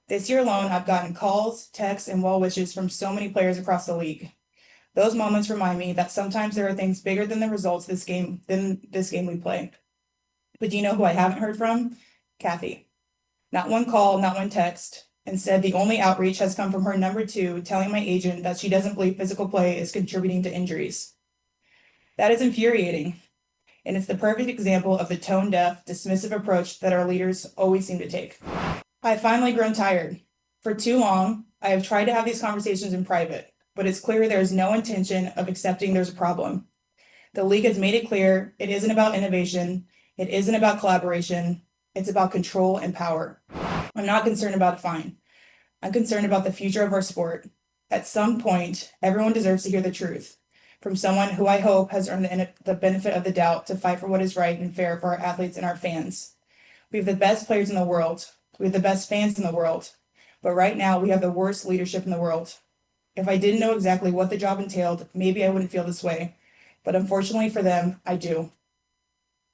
This year alone, I've gotten calls, texts, and well wishes from so many players across the league. Those moments remind me that sometimes there are things bigger than the results than this game we play. But do you know who I haven't heard from? Kathy. Not one call, not one text. Instead, the only outreach has come from her number 2 telling my agent that she doesn't believe physical play is contributing to injuries. That is infuriating, and it's the perfect example of the tone-deaf, dismissive approach that our leaders always seem to take. I've finally grown tired. For too long, I have tried to have these conversations in private, but it's clear there is no intention of accepting there's a problem. The league has made it clear it isn't about innovation, it isn't about collaboration, it's about control and power. I'm not concerned about a fine. I'm concerned about the future of our sport. At some point, everyone deserves to hear the truth from someone who I hope has earned the benefit of the doubt to fight for what is right and fair for our athletes and our fans. We have the best players in the world. We have the best fans in the world. But right now, we have the worst leadership in the world. If I didn't know exactly what the job entailed, maybe I wouldn't feel this way. But unfortunately for them, I do.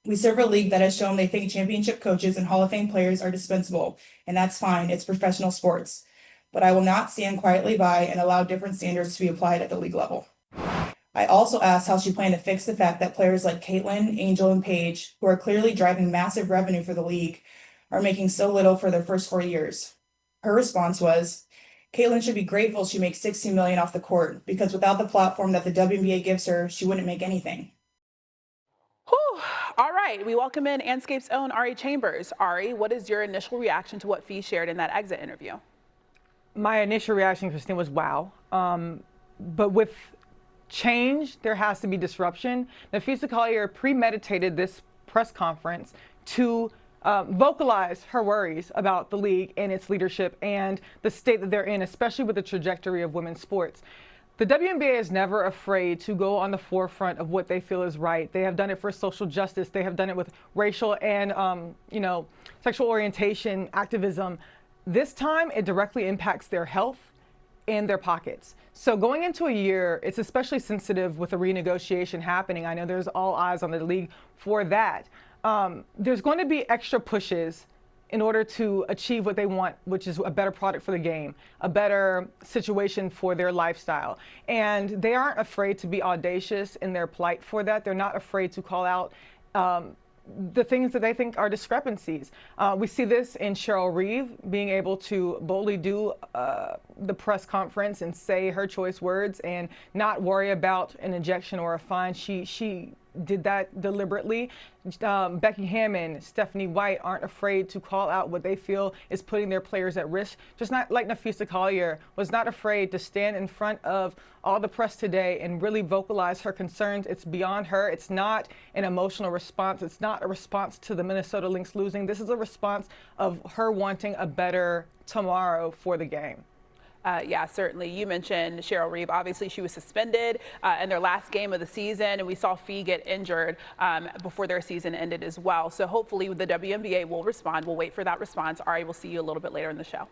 We serve a league that has shown they think championship coaches and Hall of Fame players are dispensable, and that's fine, it's professional sports. But I will not stand quietly by and allow different standards to be applied at the league level. I also asked how she planned to fix the fact that players like Caitlin, Angel, and Paige, who are clearly driving massive revenue for the league, are making so little for their first 4 years. Her response was, Caitlin should be grateful she makes $16 million off the court, because without the platform that the WNBA gives her, she wouldn't make anything. Whew. All right, we welcome in Anscape's own Ari Chambers. Ari, what is your initial reaction to what Fee shared in that exit interview? My initial reaction, Christine, was wow. But with change, there has to be disruption. Napheesa Collier premeditated this press conference to vocalize her worries about the league and its leadership and the state that they're in, especially with the trajectory of women's sports. The WNBA is never afraid to go on the forefront of what they feel is right. They have done it for social justice. They have done it with racial and, sexual orientation activism. This time, it directly impacts their health and their pockets. So going into a year, it's especially sensitive with a renegotiation happening. I know there's all eyes on the league for that. There's going to be extra pushes in order to achieve what they want, which is a better product for the game, a better situation for their lifestyle. And they aren't afraid to be audacious in their plight for that. They're not afraid to call out the things that they think are discrepancies. We see this in Cheryl Reeve being able to boldly do the press conference and say her choice words and not worry about an injection or a fine. She did that deliberately. Becky Hammond, Stephanie White aren't afraid to call out what they feel is putting their players at risk. Just not like Napheesa Collier was not afraid to stand in front of all the press today and really vocalize her concerns. It's beyond her. It's not an emotional response. It's not a response to the Minnesota Lynx losing. This is a response of her wanting a better tomorrow for the game. Yeah, certainly. You mentioned Cheryl Reeve. Obviously, she was suspended in their last game of the season, and we saw Fee get injured before their season ended as well. So hopefully the WNBA will respond. We'll wait for that response. Ari, we'll see you a little bit later in the show.